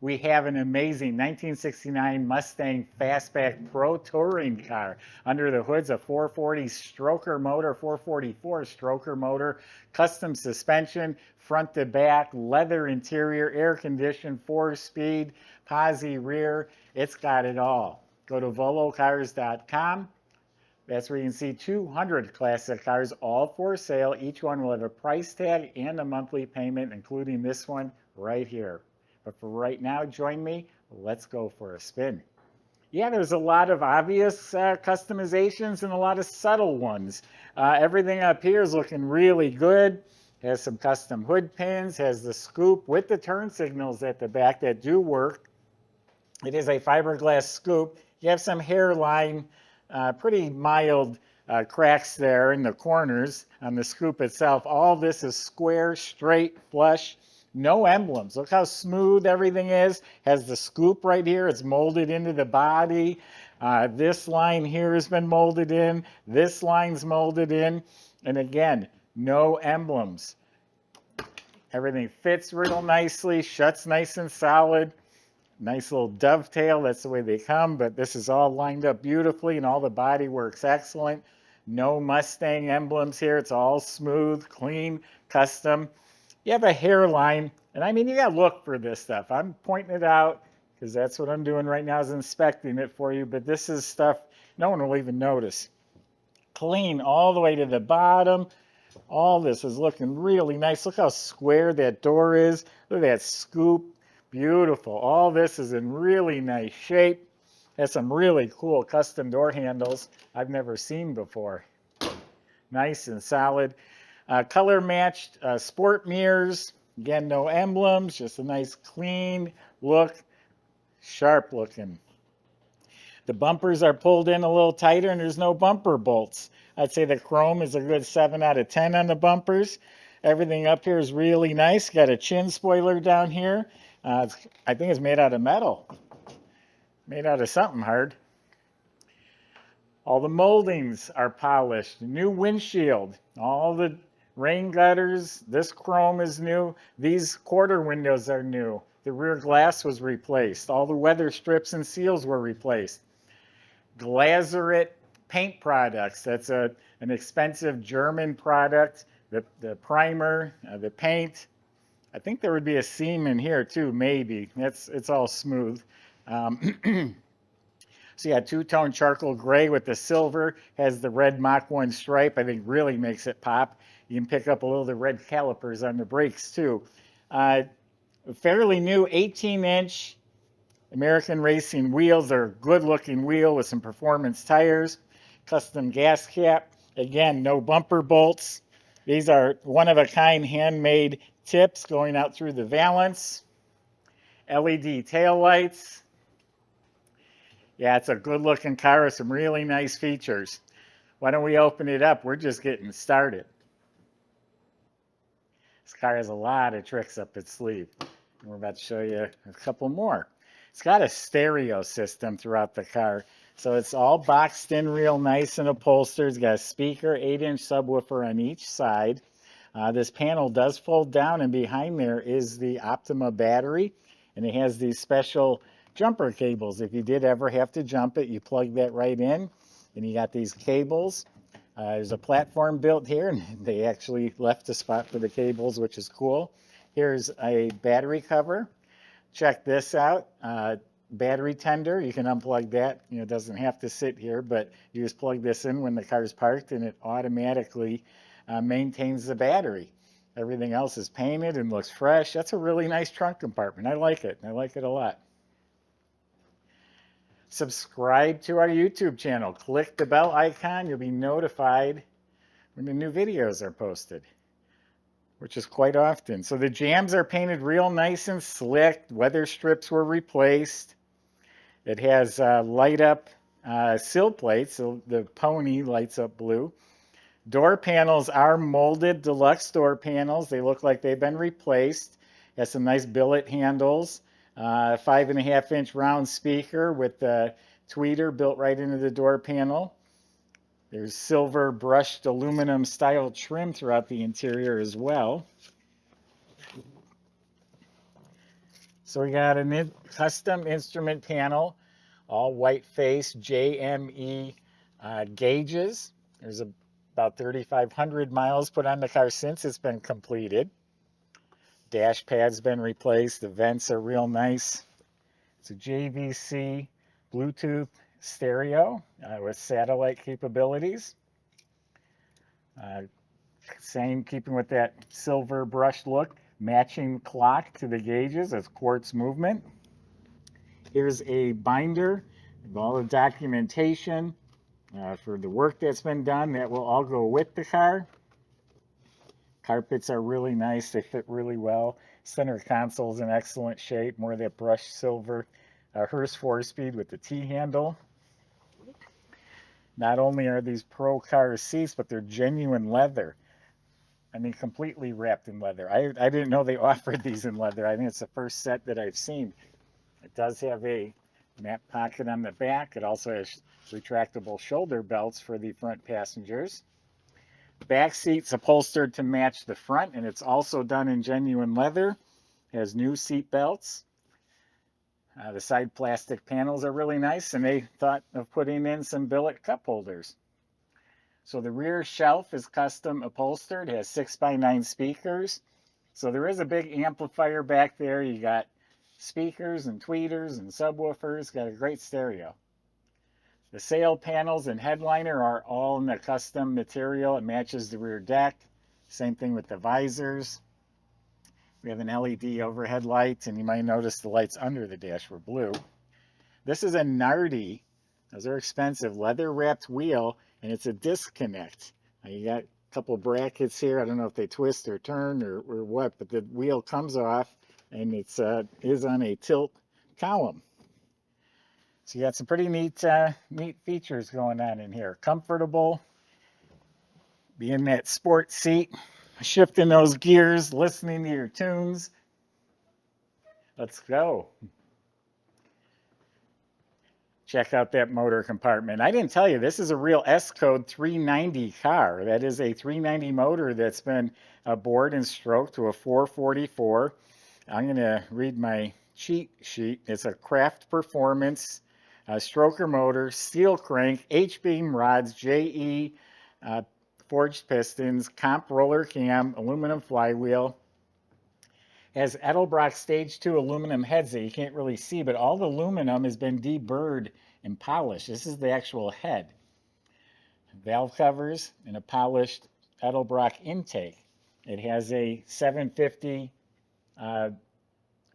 we have an amazing 1969 Mustang Fastback Pro Touring car. Under the hood's a 440 stroker motor, 444 stroker motor, custom suspension, front to back, leather interior, air conditioned, 4-speed, posi rear. It's got it all. Go to volocars.com. That's where you can see 200 classic cars, all for sale. Each one will have a price tag and a monthly payment, including this one right here. But for right now, join me. Let's go for a spin. Yeah, there's a lot of obvious customizations and a lot of subtle ones. Everything up here is looking really good. Has some custom hood pins, has the scoop with the turn signals at the back that do work. It is a fiberglass scoop. You have some hairline, pretty mild cracks there in the corners on the scoop itself. All this is square, straight, flush. No emblems. Look how smooth everything is. Has the scoop right here. It's molded into the body. This line here has been molded in. This line's molded in. And again, no emblems. Everything fits real nicely, shuts nice and solid. Nice little dovetail. That's the way they come. But this is all lined up beautifully, and all the body works excellent. No Mustang emblems here. It's all smooth, clean, custom. You have a hairline, and I mean, you got to look for this stuff. I'm pointing it out because that's what I'm doing right now is inspecting it for you, but this is stuff no one will even notice. Clean all the way to the bottom. All this is looking really nice. Look how square that door is. Look at that scoop. Beautiful. All this is in really nice shape. Has some really cool custom door handles I've never seen before. Nice and solid. Color matched sport mirrors. Again, no emblems, just a nice clean look, sharp looking. The bumpers are pulled in a little tighter and there's no bumper bolts. I'd say the chrome is a good 7 out of 10 on the bumpers. Everything up here is really nice. Got a chin spoiler down here. I think it's made out of metal. Made out of something hard. All the moldings are polished. New windshield. All the rain gutters. This chrome is new. These quarter windows are new. The rear glass was replaced. All the weather strips and seals were replaced. Glasurit paint products. That's an expensive German product. The primer, the paint. I think there would be a seam in here too, maybe. It's all smooth. So yeah, two-tone charcoal gray with the silver, has the red Mach 1 stripe. I think really makes it pop. You can pick up a little of the red calipers on the brakes too. Fairly new 18-inch American Racing wheels. They're a good-looking wheel with some performance tires. Custom gas cap. Again, no bumper bolts. These are one-of-a-kind handmade tips going out through the valance. LED taillights. Yeah, it's a good-looking car with some really nice features. Why don't we open it up? We're just getting started. This car has a lot of tricks up its sleeve. And we're about to show you a couple more. It's got a stereo system throughout the car. So it's all boxed in real nice and upholstered. It's got a speaker, 8-inch subwoofer on each side. This panel does fold down, and behind there is the Optima battery. And it has these special jumper cables. If you did ever have to jump it, you plug that right in. And you got these cables. There's a platform built here, and they actually left a spot for the cables, which is cool. Here's a battery cover. Check this out. Battery tender. You can unplug that. You know, it doesn't have to sit here, but you just plug this in when the car's parked, and it automatically maintains the battery. Everything else is painted and looks fresh. That's a really nice trunk compartment. I like it. I like it a lot. Subscribe to our YouTube channel. Click the bell icon. You'll be notified when the new videos are posted, which is quite often. So the jambs are painted real nice and slick. Weather strips were replaced. It has light up sill plates, so the pony lights up blue. Door panels are molded deluxe door panels. They look like they've been replaced. It has some nice billet handles. 5.5-inch round speaker with the tweeter built right into the door panel. There's silver brushed aluminum style trim throughout the interior as well. So we got a custom instrument panel, all white face JME gauges. There's about 3,500 miles put on the car since it's been completed. Dash pad's been replaced. The vents are real nice. It's a JVC Bluetooth stereo with satellite capabilities. Same, keeping with that silver brushed look. Matching clock to the gauges as quartz movement. Here's a binder of all the documentation for the work that's been done. That will all go with the car. Carpets are really nice. They fit really well. Center console's in excellent shape. More of that brushed silver. Hearst 4-speed with the T-handle. Not only are these pro car seats, but they're genuine leather. I mean, completely wrapped in leather. I didn't know they offered these in leather. I think it's the first set that I've seen. It does have a map pocket on the back. It also has retractable shoulder belts for the front passengers. Back seat's upholstered to match the front, and it's also done in genuine leather. It has new seat belts. The side plastic panels are really nice, and they thought of putting in some billet cup holders. So the rear shelf is custom upholstered. It has 6x9 speakers. So there is a big amplifier back there. You got speakers and tweeters and subwoofers. Got a great stereo. The sail panels and headliner are all in the custom material. It matches the rear deck. Same thing with the visors. We have an LED overhead light, and you might notice the lights under the dash were blue. This is a Nardi. Those are expensive. Leather-wrapped wheel, and it's a disconnect. You got a couple brackets here. I don't know if they twist or turn or what, but the wheel comes off, and it is on a tilt column. So you got some pretty neat features going on in here. Comfortable. Be in that sport seat, shifting those gears, listening to your tunes. Let's go. Check out that motor compartment. I didn't tell you, this is a real S-code 390 car. That is a 390 motor that's been bored and stroked to a 444. I'm going to read my cheat sheet. It's a Craft Performance stroker motor, steel crank, H-beam rods, JE forged pistons, comp roller cam, aluminum flywheel. Has Edelbrock Stage 2 aluminum heads that you can't really see, but all the aluminum has been deburred and polished. This is the actual head. Valve covers and a polished Edelbrock intake. It has a 750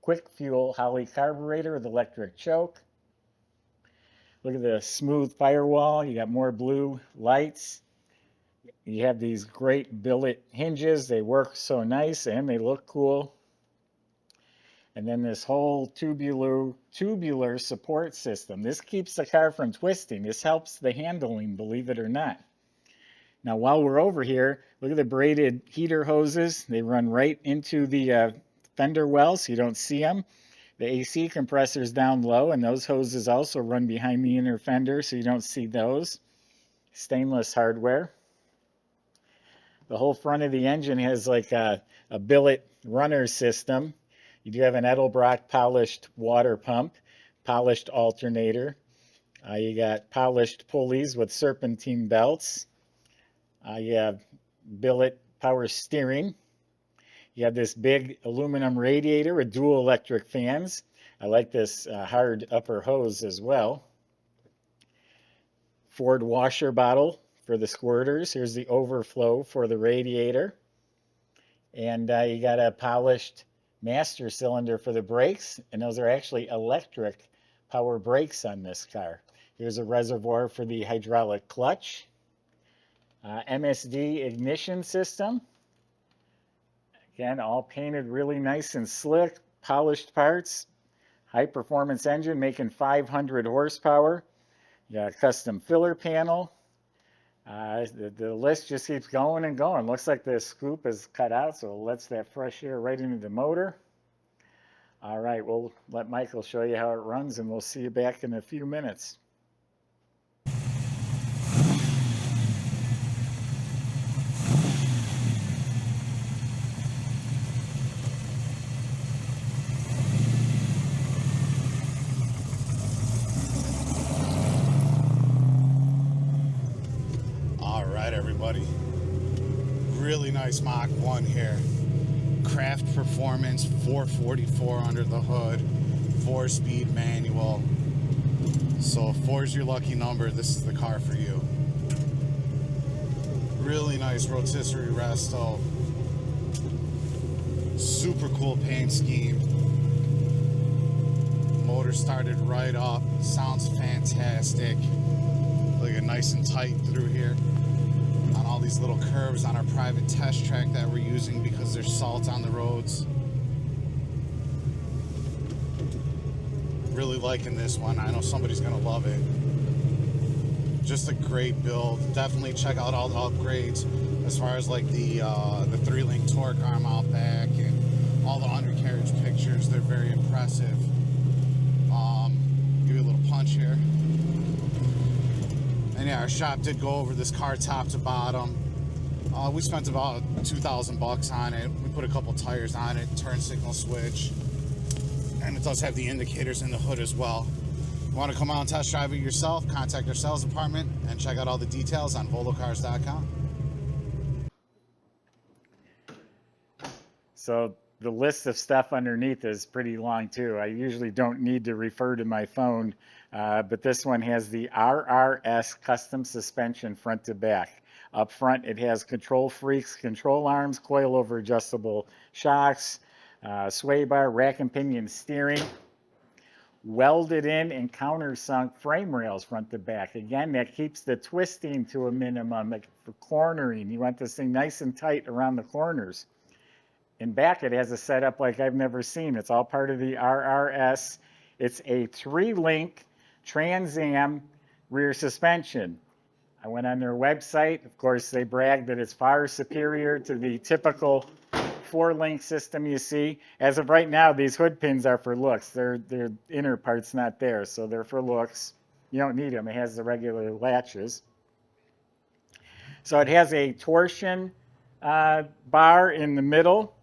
quick fuel Holley carburetor with electric choke. Look at the smooth firewall. You got more blue lights. You have these great billet hinges. They work so nice and they look cool. And then this whole tubular support system. This keeps the car from twisting. This helps the handling, believe it or not. Now, while we're over here, look at the braided heater hoses. They run right into the fender well, so you don't see them. The AC compressor's down low, and those hoses also run behind the inner fender, so you don't see those. Stainless hardware. The whole front of the engine has like a billet runner system. You do have an Edelbrock polished water pump, polished alternator. You got polished pulleys with serpentine belts. You have billet power steering. You have this big aluminum radiator with dual electric fans. I like this hard upper hose as well. Ford washer bottle for the squirters. Here's the overflow for the radiator. And you got a polished master cylinder for the brakes, and those are actually electric power brakes on this car. Here's a reservoir for the hydraulic clutch. MSD ignition system. Again, all painted really nice and slick, polished parts. High performance engine making 500 horsepower. You got a custom filler panel. The list just keeps going and going. Looks like the scoop is cut out, so it lets that fresh air right into the motor. All right, we'll let Michael show you how it runs, and we'll see you back in a few minutes. nice Mach 1 here. Craft performance, 444 under the hood, 4-speed manual. So if 4 is your lucky number, this is the car for you. Really nice rotisserie resto. Super cool paint scheme. Motor started right up. Sounds fantastic. Look at nice and tight through here. On all these little curves on our private test track that we're using because there's salt on the roads. Really liking this one. I know somebody's gonna love it. Just a great build. Definitely check out all the upgrades as far as like the 3-link torque arm out back and all the undercarriage pictures. They're very impressive. Give you a little punch here. And yeah, our shop did go over this car top to bottom. We spent about $2,000 on it. We put a couple tires on it, turn signal switch, and it does have the indicators in the hood as well. If you want to come out and test drive it yourself, contact our sales department and check out all the details on volocars.com. So the list of stuff underneath is pretty long too. I usually don't need to refer to my phone, but this one has the RRS custom suspension front to back. Up front, it has control freaks, control arms, coilover adjustable shocks, sway bar, rack and pinion steering, welded in and countersunk frame rails front to back. Again, that keeps the twisting to a minimum. Like for cornering, you want this thing nice and tight around the corners. In back, it has a setup like I've never seen. It's all part of the RRS. It's a 3-link Trans Am rear suspension. I went on their website. Of course, they brag that it's far superior to the typical 4-link system you see. As of right now, these hood pins are for looks. Their inner part's not there, so they're for looks. You don't need them. It has the regular latches. So it has a torsion bar in the middle.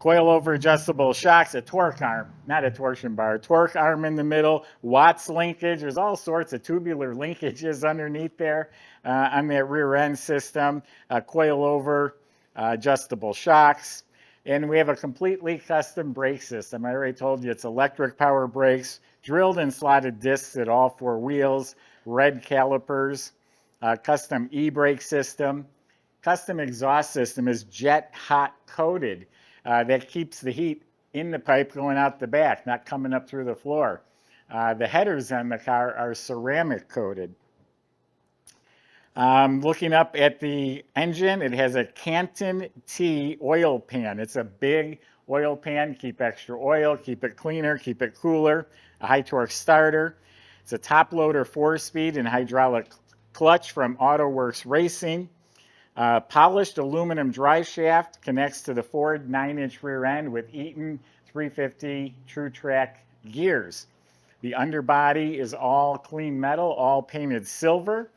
Coilover adjustable shocks, a torque arm, not a torsion bar, torque arm in the middle, Watts linkage. There's all sorts of tubular linkages underneath there on that rear end system, coilover adjustable shocks. And we have a completely custom brake system. I already told you it's electric power brakes, drilled and slotted discs at all 4 wheels, red calipers, custom e-brake system. Custom exhaust system is jet hot coated. That keeps the heat in the pipe going out the back, not coming up through the floor. The headers on the car are ceramic coated. Looking up at the engine, it has a Canton T oil pan. It's a big oil pan. Keep extra oil, keep it cleaner, keep it cooler. A high torque starter. It's a top loader 4-speed and hydraulic clutch from AutoWorks Racing. Polished aluminum drive shaft connects to the Ford 9-inch rear end with Eaton 350 TrueTrack gears. The underbody is all clean metal, all painted silver.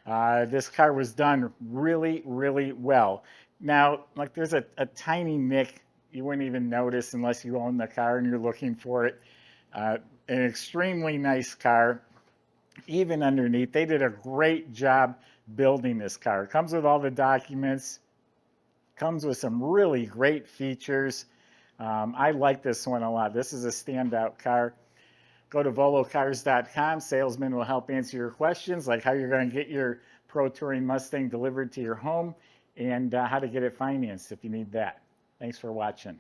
This car was done really, really well. Now, like there's a tiny nick you wouldn't even notice unless you own the car and you're looking for it. An extremely nice car. Even underneath, they did a great job building this car. It comes with all the documents, comes with some really great features. I like this one a lot. This is a standout car. Go to volocars.com. Salesman will help answer your questions, like how you're going to get your Pro Touring Mustang delivered to your home and how to get it financed if you need that. Thanks for watching.